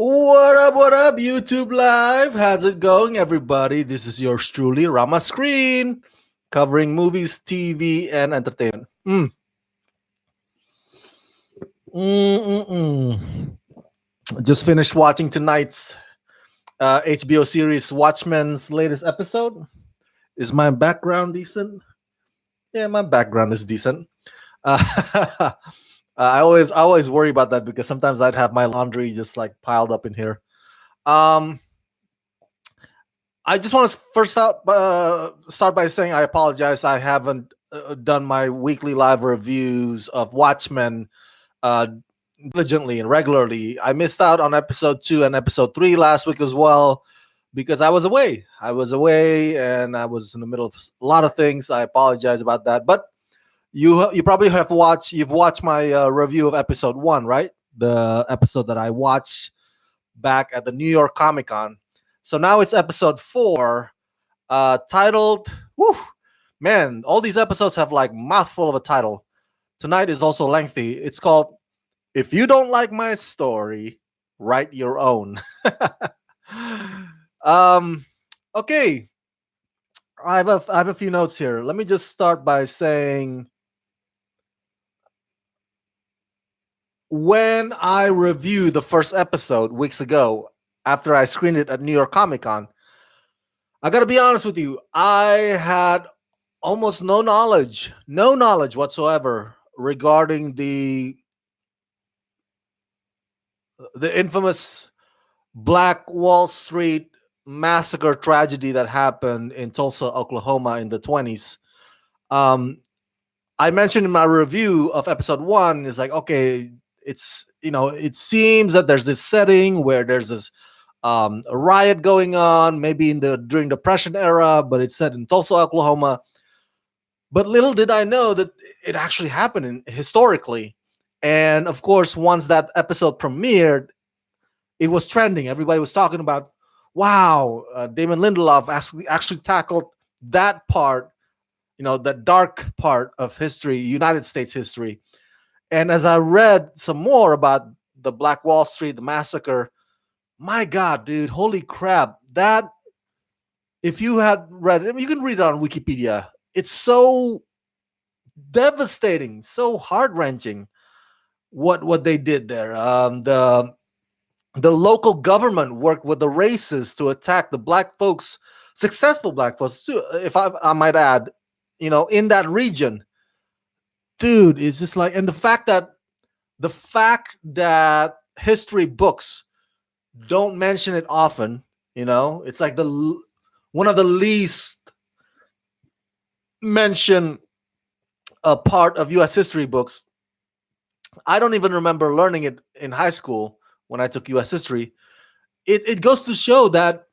What up, YouTube Live? How's it going, everybody? This is yours truly, Rama Screen, covering movies, TV, and entertainment. Mm-mm-mm. Just finished watching tonight's HBO series Watchmen's latest episode. Is my background decent? Yeah, my background is decent. Uh, I always worry about that because sometimes I'd have my laundry just like piled up in here. Um, I just want to start by saying I apologize. I haven't done my weekly live reviews of Watchmen uh, diligently and regularly. I missed out on episode 2 and episode 3 last week as well because I was away. I was away and I was in the middle of a lot of things. I apologize about that. But you probably you've watched my review of episode 1, right? The episode that I watched back at the New York Comic Con. So now it's episode 4, titled, whew, man, all these episodes have like mouthful of a title. Tonight is also lengthy. It's called If You Don't Like My Story, Write Your Own. um, okay, I have a few notes here. Let me just start by saying when I reviewed the first episode weeks ago after I screened it at New York Comic Con, I gotta be honest with you. I had almost no knowledge whatsoever regarding the infamous Black Wall Street massacre tragedy that happened in Tulsa, Oklahoma in the 20s. Um, I mentioned in my review of episode 1 is like, okay, it seems that there's this setting where there's this a riot going on, maybe in the during Depression era, but it's set in Tulsa, Oklahoma. But little did I know that it actually happened historically. And of course, once that episode premiered, it was trending. Everybody was talking about, wow, Damon Lindelof actually tackled that part, that dark part of history, United States history. And as I read some more about the Black Wall Street, the massacre, my God, dude, holy crap. That, if you had read it, you can read it on Wikipedia. It's so devastating, so heart wrenching what they did there. The local government worked with the racists to attack the black folks, successful black folks too, if I might add, in that region. Dude, it's just like, and the fact that history books don't mention it often, it's like one of the least mentioned part of U.S. history books. I don't even remember learning it in high school when I took U.S. history. It goes to show that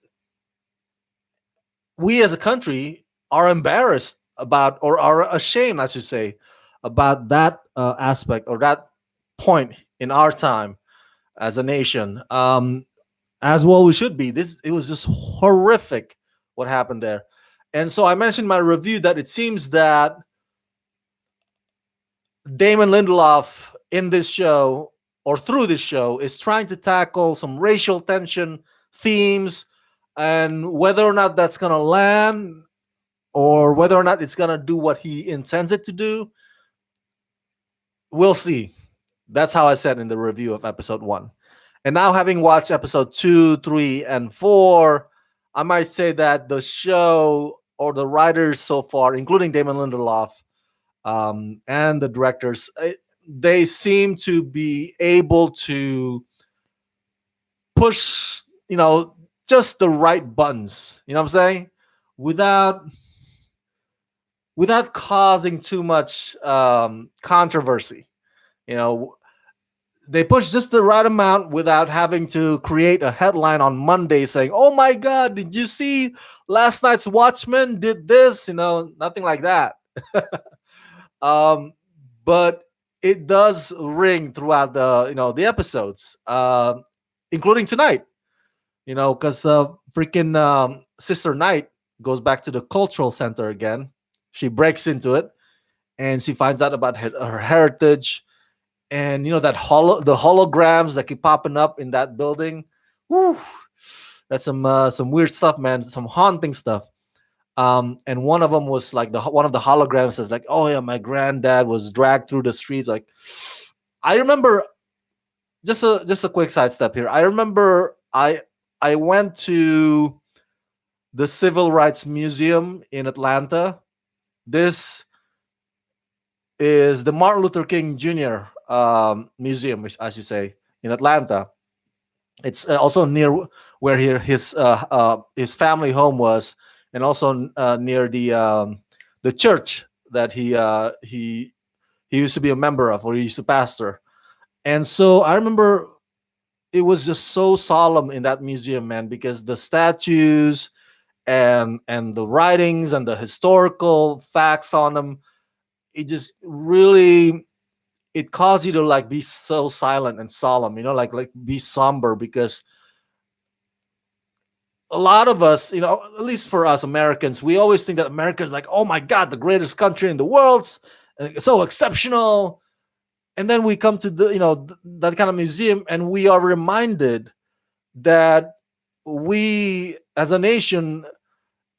we as a country are embarrassed about, or are ashamed, I should say, about that aspect or that point in our time as a nation. As well, we should be. It was just horrific what happened there. And so I mentioned in my review that it seems that Damon Lindelof in this show or through this show is trying to tackle some racial tension themes, and whether or not that's going to land or whether or not it's going to do what he intends it to do, we'll see. That's how I said in the review of episode 1. And now, having watched episode 2, 3, and 4, I might say that the show or the writers so far, including Damon Lindelof, and the directors, they seem to be able to push, just the right buttons. You know what I'm saying? Without causing too much controversy. You know, they push just the right amount without having to create a headline on Monday saying, "Oh my God, did you see last night's Watchmen did this?" Nothing like that. um, but it does ring throughout the episodes, including tonight. Because freaking Sister Knight goes back to the cultural center again. She breaks into it and she finds out about her heritage, and the holograms that keep popping up in that building. Whew, that's some weird stuff, man. Some haunting stuff. And one of them was like one of the holograms says like, "Oh yeah, my granddad was dragged through the streets." Like, I remember just a quick sidestep here. I remember I went to the Civil Rights Museum in Atlanta. This is the Martin Luther King Jr. Museum, as you say, in Atlanta. It's also near where his family home was, and also near the church that he used to be a member of, or he used to pastor. And so I remember it was just so solemn in that museum, man, because the statues and the writings and the historical facts on them, it just really it caused you to like be so silent and solemn, like be somber, because a lot of us, at least for us Americans, we always think that America is like, oh my God, the greatest country in the world, so exceptional. And then we come to that kind of museum, and we are reminded that we as a nation,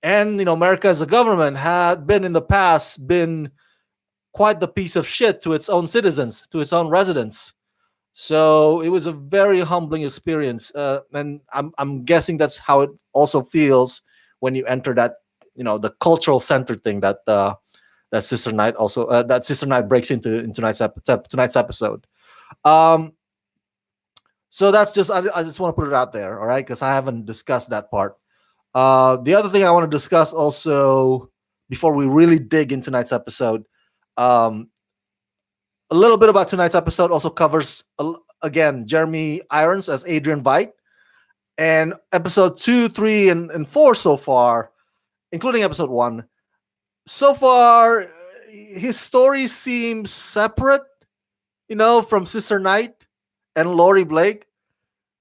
and America as a government, had been in the past been quite the piece of shit to its own citizens, to its own residents. So it was a very humbling experience, and I'm guessing that's how it also feels when you enter the cultural center thing that Sister Night breaks into tonight's episode. Um, so that's I just want to put it out there, all right, because I haven't discussed that part. The other thing I want to discuss also before we really dig into tonight's episode, um, a little bit about tonight's episode also covers again Jeremy Irons as Adrian Veidt, and episode 2, 3, and 4 so far, including episode 1. So far, his story seems separate, from Sister Night and Laurie Blake.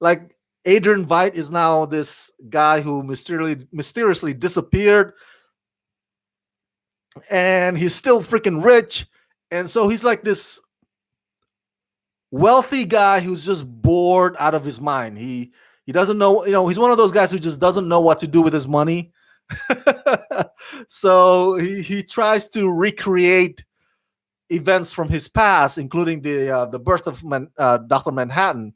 Like, Adrian Veidt is now this guy who mysteriously disappeared, and he's still freaking rich. And so he's like this wealthy guy who's just bored out of his mind. He doesn't know, he's one of those guys who just doesn't know what to do with his money. So he tries to recreate events from his past, including the birth of Dr. Manhattan,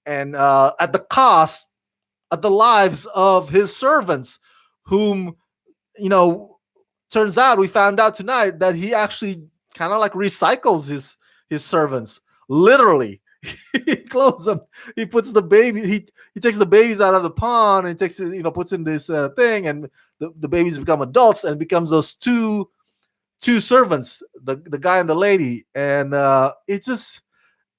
and at the lives of his servants, whom, turns out, we found out tonight that he actually kind of like recycles his servants, literally. He clothes them. He puts the baby. He takes the babies out of the pond and takes it, puts in this thing, and the babies become adults and becomes those two servants, the guy and the lady, and it's just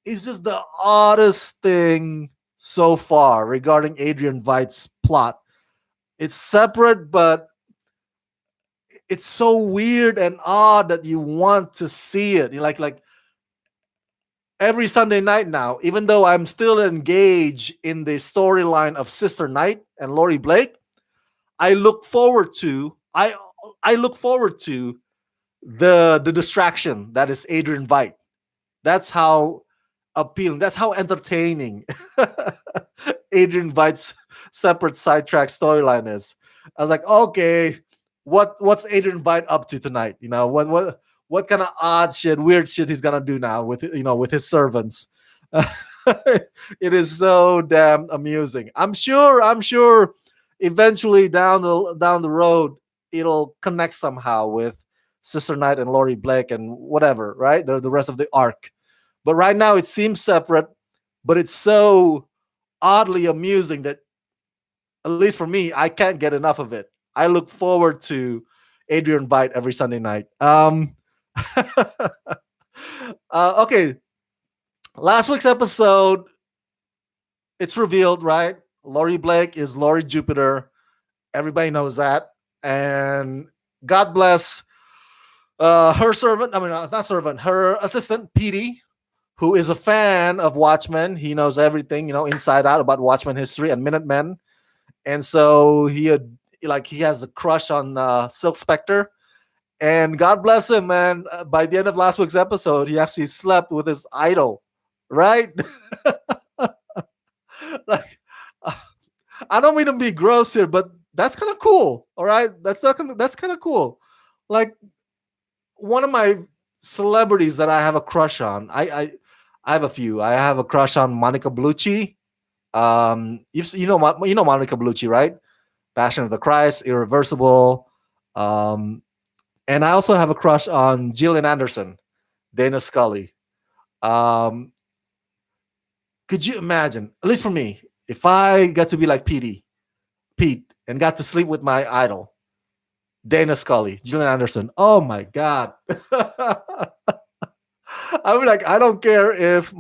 the oddest thing so far regarding Adrian Veidt's plot. It's separate, but it's so weird and odd that you want to see it. Like every Sunday night now, even though I'm still engaged in the storyline of Sister Night and Laurie Blake, I look forward to the distraction that is Adrian Veidt. That's how appealing, that's how entertaining Adrian Veidt's separate sidetrack storyline is. I was like, okay, what's Adrian Veidt up to tonight? What kind of odd shit, weird shit he's gonna do now with his servants. It is so damn amusing. I'm sure eventually down the road it'll connect somehow with Sister Night and Laurie Blake and whatever, right? The rest of the arc. But right now it seems separate, but it's so oddly amusing that, at least for me, I can't get enough of it. I look forward to Adrian Veidt every Sunday night. Okay, last week's episode, it's revealed, right? Laurie Blake is Laurie Jupiter. Everybody knows that. And God bless her servant. I mean, not servant, her assistant, Petey, who is a fan of Watchmen. He knows everything, inside out about Watchmen history and Minutemen. And so he has a crush on Silk Spectre. And God bless him, man. By the end of last week's episode, he actually slept with his idol, right? Like, I don't mean to be gross here, but that's kind of cool. All right, that's kind of cool. Like one of my celebrities that I have a crush on. I have a few. I have a crush on Monica Bellucci. You know Monica Bellucci, right? Passion of the Christ, Irreversible. Um, and I also have a crush on Gillian Anderson, Dana Scully. Um, could you imagine, at least for me, if I got to be like Pete, and got to sleep with my idol, Dana Scully, Gillian Anderson? Oh my god! I was like, I don't care if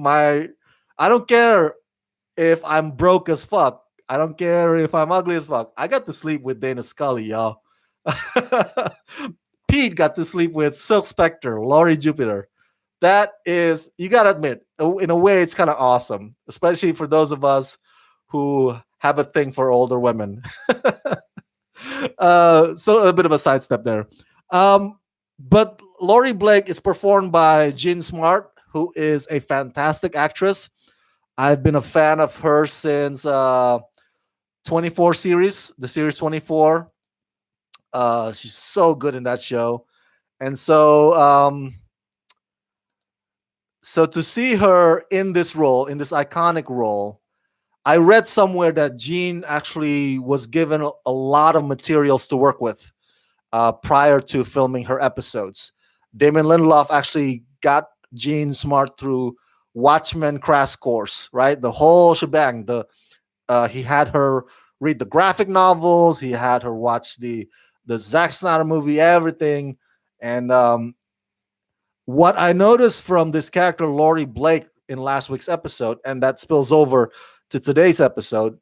I'm broke as fuck. I don't care if I'm ugly as fuck. I got to sleep with Dana Scully, y'all. Pete got to sleep with Silk Spectre, Laurie Jupiter. That is, you gotta admit, in a way, it's kind of awesome, especially for those of us who have a thing for older women. So a bit of a sidestep there. Um, but Laurie Blake is performed by Jean Smart, who is a fantastic actress. I've been a fan of her since 24 series, the series 24. She's so good in that show. And so to see her in this role, in this iconic role, I read somewhere that Jean actually was given a lot of materials to work with prior to filming her episodes. Damon Lindelof actually got Jean Smart through Watchmen crash course, right? The whole shebang. He had her read the graphic novels. He had her watch the Zack Snyder movie, everything. And what I noticed from this character, Laurie Blake, in last week's episode, and that spills over to today's episode,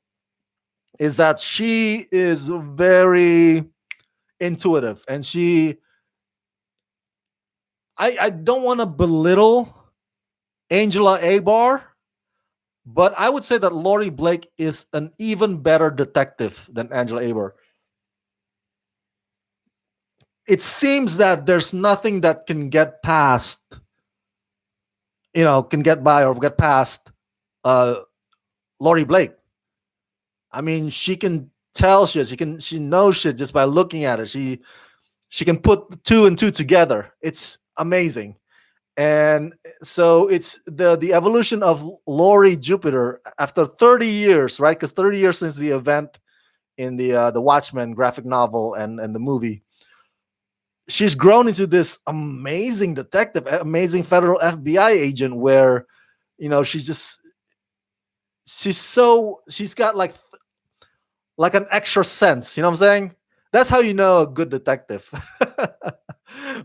is that she is very intuitive, and I don't want to belittle Angela Abar, but I would say that Laurie Blake is an even better detective than Angela Abar. It seems that there's nothing that can get past, can get by or get past uh, Laurie Blake. I mean, she can tell shit. She knows shit just by looking at it. She can put two and two together. It's amazing. And so it's the evolution of Laurie Jupiter after 30 years, right? Because 30 years since the event in the Watchmen graphic novel and the movie, she's grown into this amazing detective, amazing federal FBI agent. Where she's got like an extra sense. You know what I'm saying? That's how you know a good detective.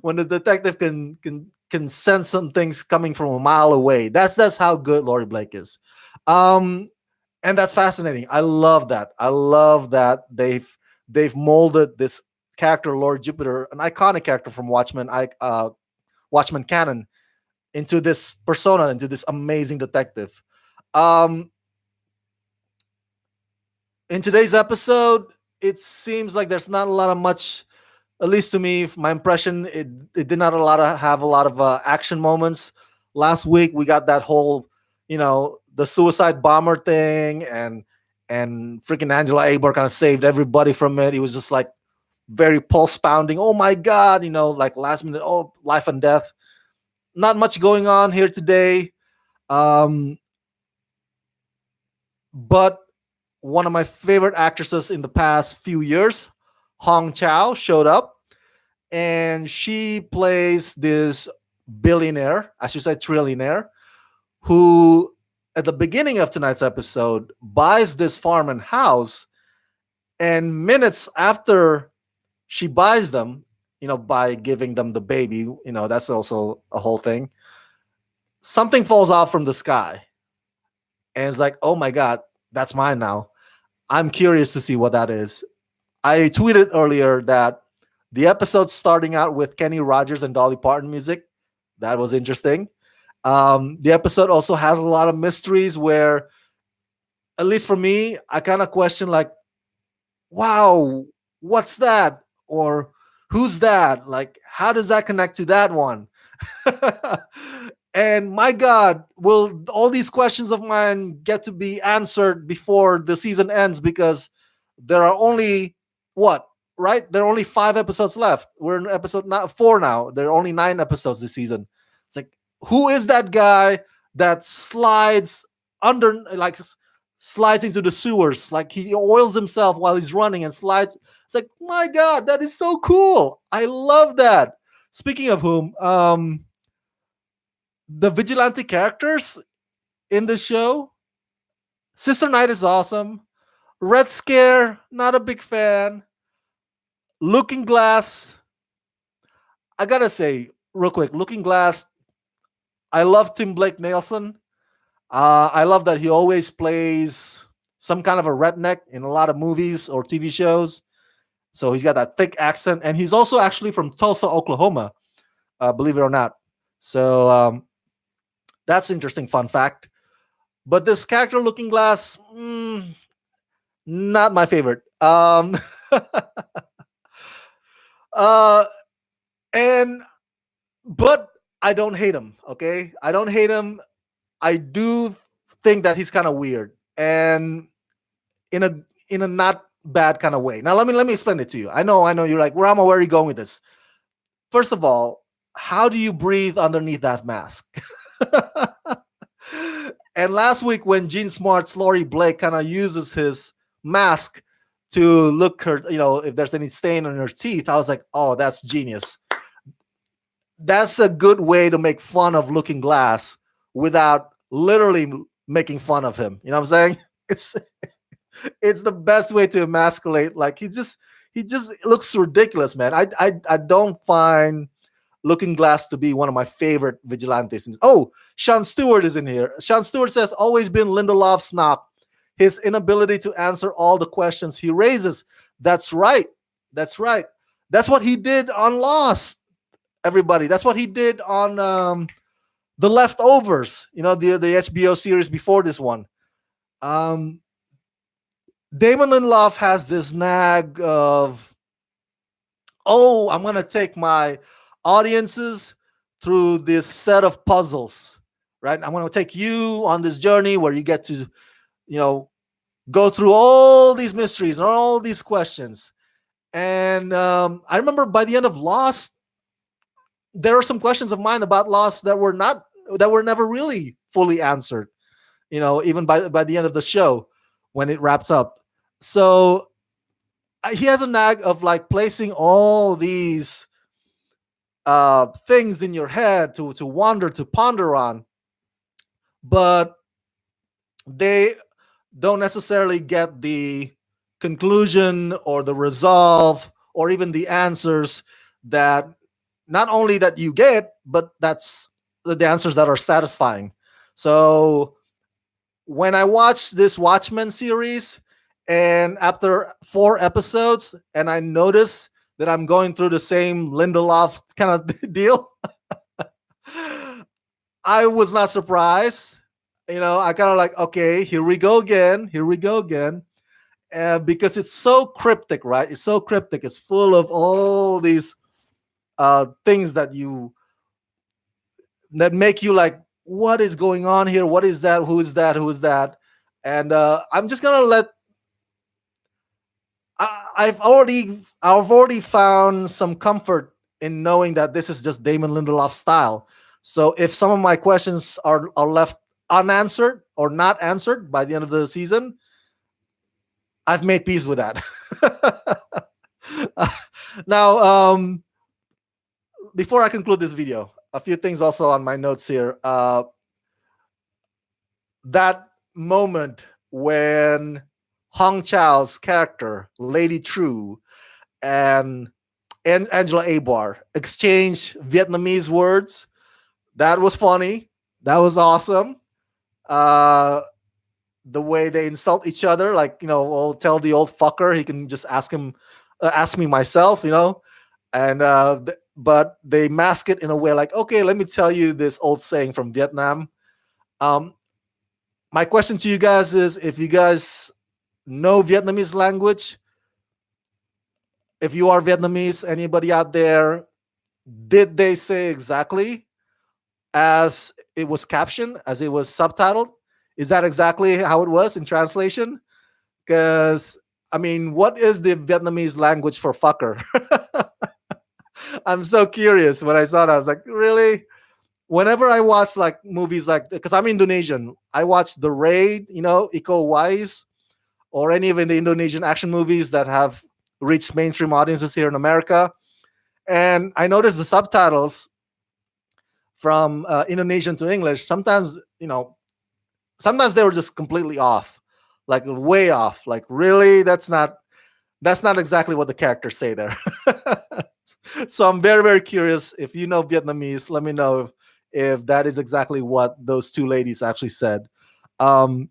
When the detective can sense some things coming from a mile away. That's how good Laurie Blake is. Um, and that's fascinating. I love that. I love that they've molded this character, Lord Jupiter, an iconic character from Watchmen canon, into this persona, into this amazing detective. Um, in today's episode, it seems like there's not a lot of much. At least to me, my impression, it did not have a lot of action moments. Last week we got that whole, the suicide bomber thing, and freaking Angela Abar kind of saved everybody from it. It was just like very pulse pounding. Oh my god, like last minute. Oh, life and death. Not much going on here today. Um, but one of my favorite actresses in the past few years, Hong Chow, showed up, and she plays this billionaire, I should say trillionaire, who at the beginning of tonight's episode buys this farm and house, and minutes after she buys them, by giving them the baby, that's also a whole thing. Something falls out from the sky, and it's like, oh my god, that's mine now. I'm curious to see what that is. I tweeted earlier that the episode starting out with Kenny Rogers and Dolly Parton music, that was interesting. The episode also has a lot of mysteries where, at least for me, I kind of question like, wow, what's that? Or who's that? Like, how does that connect to that one? And my God, will all these questions of mine get to be answered before the season ends? Because there are only what, right? There are only 5 episodes left. We're in episode 4 now. There are only 9 episodes this season. It's like, who is that guy that slides under, like, slides into the sewers? Like, he oils himself while he's running and slides. It's like, my God, that is so cool. I love that. Speaking of whom, the vigilante characters in the show, Sister Night is awesome. Red Scare, not a big fan. Looking Glass, I gotta say, real quick, Looking Glass, I love Tim Blake Nelson. I love that he always plays some kind of a redneck in a lot of movies or TV shows. So he's got that thick accent, and he's also actually from Tulsa, Oklahoma, believe it or not. So that's interesting fun fact. But this character, Looking Glass, not my favorite. uh, and but I don't hate him. Okay, I don't hate him. I do think that he's kind of weird, and in a in a not bad kind of way. Now let me explain it to you. I know. You're like, Rama, where are you going with this? First of all, how do you breathe underneath that mask? And last week, when Gene Smart's Laurie Blake kind of uses his mask to look her, if there's any stain on her teeth, I was like, oh, that's genius. That's a good way to make fun of Looking Glass without literally making fun of him. You know what I'm saying? It's it's the best way to emasculate. Like, he just looks ridiculous, man. I don't find Looking Glass to be one of my favorite vigilantes. Oh, Sean Stewart is in here. Sean Stewart says, always been Lindelof's knock, his inability to answer all the questions he raises. That's right. That's right. That's what he did on Lost, everybody. That's what he did on The Leftovers, the HBO series before this one. Um, Damon Lindelof has this nag of, oh, I'm going to take my audiences through this set of puzzles, right? I'm going to take you on this journey where you get to, go through all these mysteries and all these questions. And I remember by the end of Lost, there are some questions of mine about Lost that were never really fully answered, even by the end of the show when it wraps up. So he has a knack of like placing all these things in your head to wonder, to ponder on, but they don't necessarily get the conclusion or the resolve or even the answers that not only that you get, but that's the answers that are satisfying. So when I watched this Watchmen series, and after 4 episodes, and I notice that I'm going through the same Lindelof kind of deal, I was not surprised. I kind of like, okay, here we go again. Here we go again. Because it's so cryptic, right? It's so cryptic. It's full of all these things that make you like, what is going on here? What is that? Who is that? Who is that? And I'm just gonna let. I've already found some comfort in knowing that this is just Damon Lindelof style. So if some of my questions are left unanswered or not answered by the end of the season, I've made peace with that. Now, before I conclude this video, a few things also on my notes here. That moment when Hong Chau's character, Lady True, and Angela Abar exchange Vietnamese words, that was funny. That was awesome. The way they insult each other, like, I'll tell the old fucker he can just ask me myself, and but they mask it in a way like, okay, let me tell you this old saying from Vietnam. My question to you guys is, if you guys know Vietnamese language, if you are Vietnamese, anybody out there, did they say exactly as it was captioned, as it was subtitled? Is that exactly how it was in translation? Because I mean, what is the Vietnamese language for fucker? I'm so curious when I saw that. I was like, really? Whenever I watch like movies like, because I'm Indonesian, I watch The Raid, Iko Wise, or any of the Indonesian action movies that have reached mainstream audiences here in America. And I noticed the subtitles from Indonesian to English. Sometimes they were just completely off, like way off. Like, really, that's not exactly what the characters say there. So I'm very, very curious. If you know Vietnamese, let me know if that is exactly what those two ladies actually said. Um,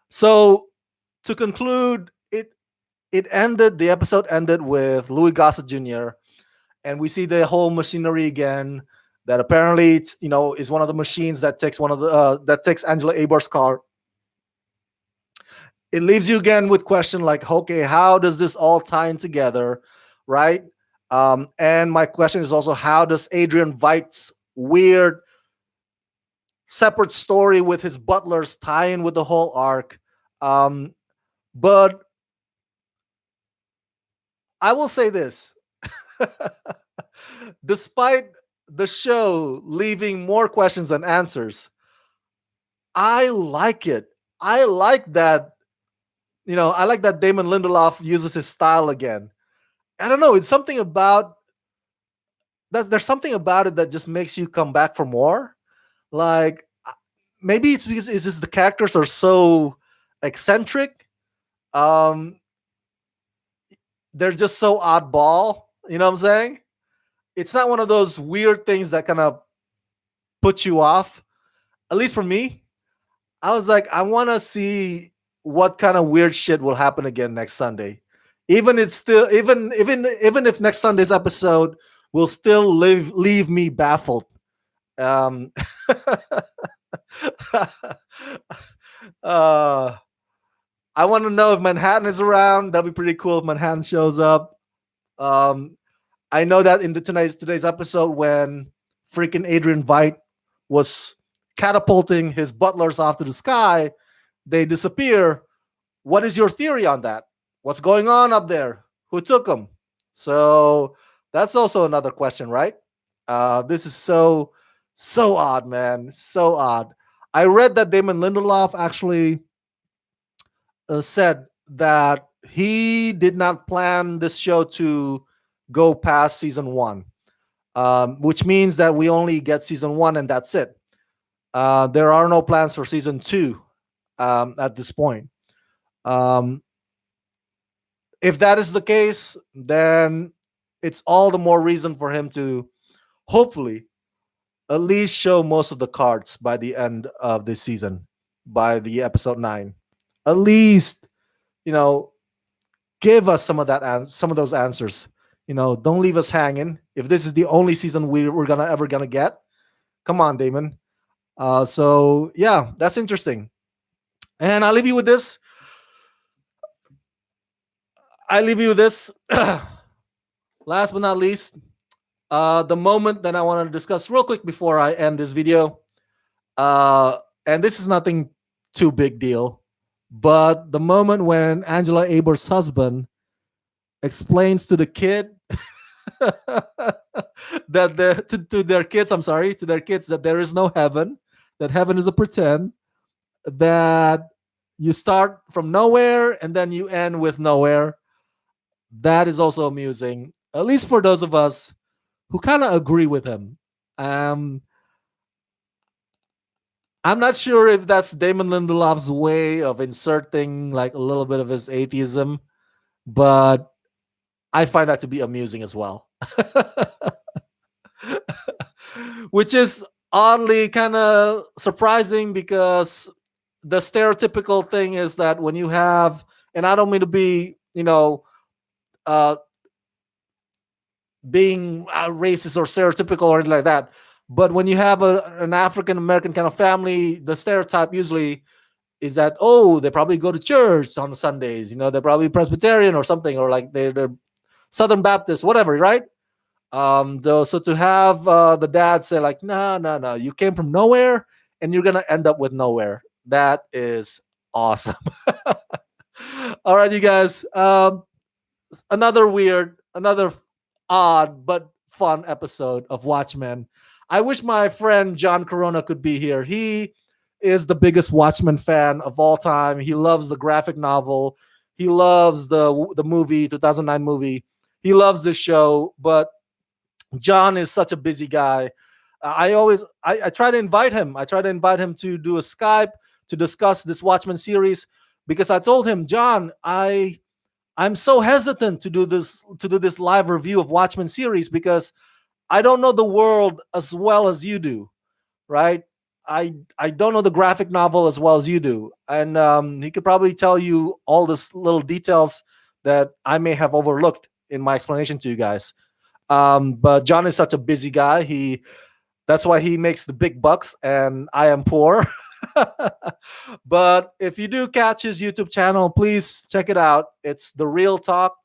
so to conclude, the episode ended with Louis Gossett Jr., and we see the whole machinery again. That apparently, is one of the machines that takes Angela Abar's car. It leaves you again with question like, okay, how does this all tie in together, right? And my question is also, how does Adrian Veidt's weird separate story with his butlers tie in with the whole arc? But I will say this. Despite the show leaving more questions than answers, I like it. I like that, I like that Damon Lindelof uses his style again. I don't know, it's something about there's something about it that just makes you come back for more. Like, maybe it's because it's just the characters are so eccentric. Um they're just so oddball, you know what I'm saying? It's not one of those weird things that kind of put you off. At least for me, I was like, I want to see what kind of weird shit will happen again next Sunday. Even if next Sunday's episode will still leave me baffled. Um, uh, I want to know if Manhattan is around. That'd be pretty cool if Manhattan shows up. Um, I know that in today's episode, when freaking Adrian Veidt was catapulting his butlers off to the sky, they disappear. What is your theory on that? What's going on up there? Who took them? So that's also another question, right? This is so odd, man. So odd. I read that Damon Lindelof actually said that he did not plan this show to go past season one, which means that we only get season one and that's it. There are no plans for season two at this point. Um, if that is the case, then it's all the more reason for him to hopefully at least show most of the cards by the end of this season, by the episode 9. At least, you know, give us some of those answers. Don't leave us hanging. If this is the only season we're gonna ever gonna get, come on, Damon. So yeah, that's interesting. And I'll leave you with this. I leave you with this. Last but not least, the moment that I want to discuss real quick before I end this video. And this is nothing too big deal, but the moment when Angela Abar's husband explains to the kid that to their kids, I'm sorry, to their kids, that there is no heaven, that heaven is a pretend, that you start from nowhere and then you end with nowhere. That is also amusing, at least for those of us who kind of agree with him. Um, I'm not sure if that's Damon Lindelof's way of inserting like a little bit of his atheism, but I find that to be amusing as well. Which is oddly kind of surprising because the stereotypical thing is that when you have, and I don't mean to be, uh, being racist or stereotypical or anything like that, but when you have an African American kind of family, the stereotype usually is that, oh, they probably go to church on Sundays, they're probably Presbyterian or something, or like they're Southern Baptist, whatever, right? Though, so to have the dad say like, "No, no, no, you came from nowhere, and you're gonna end up with nowhere." That is awesome. All right, you guys. Another weird, another odd but fun episode of Watchmen. I wish my friend John Corona could be here. He is the biggest Watchmen fan of all time. He loves the graphic novel. He loves the movie, 2009 movie. He loves this show, but John is such a busy guy. I try to invite him. I try to invite him to do a Skype to discuss this Watchmen series because I told him, John, I'm so hesitant to do this live review of Watchmen series because I don't know the world as well as you do, right? I don't know the graphic novel as well as you do, and he could probably tell you all this little details that I may have overlooked in my explanation to you guys. But John is such a busy guy. That's why he makes the big bucks, and I am poor. But if you do catch his YouTube channel, please check it out. It's the Real Talk.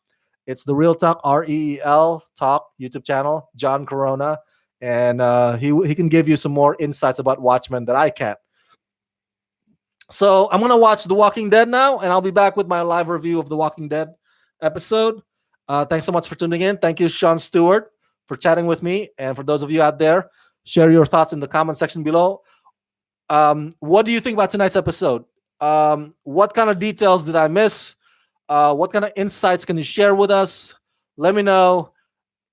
It's the Real Talk, REEL Talk YouTube channel. John Corona, and he can give you some more insights about Watchmen that I can't. So I'm gonna watch The Walking Dead now, and I'll be back with my live review of The Walking Dead episode. Thanks so much for tuning in. Thank you, Sean Stewart, for chatting with me, and for those of you out there, share your thoughts in the comment section below. What do you think about tonight's episode? What kind of details did I miss? What kind of insights can you share with us? Let me know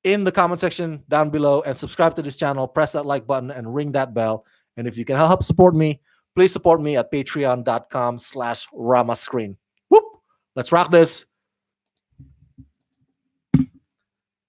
in the comment section down below, and subscribe to this channel. Press that like button and ring that bell. And if you can help support me, please support me at patreon.com/ramascreen. Whoop! Let's rock this.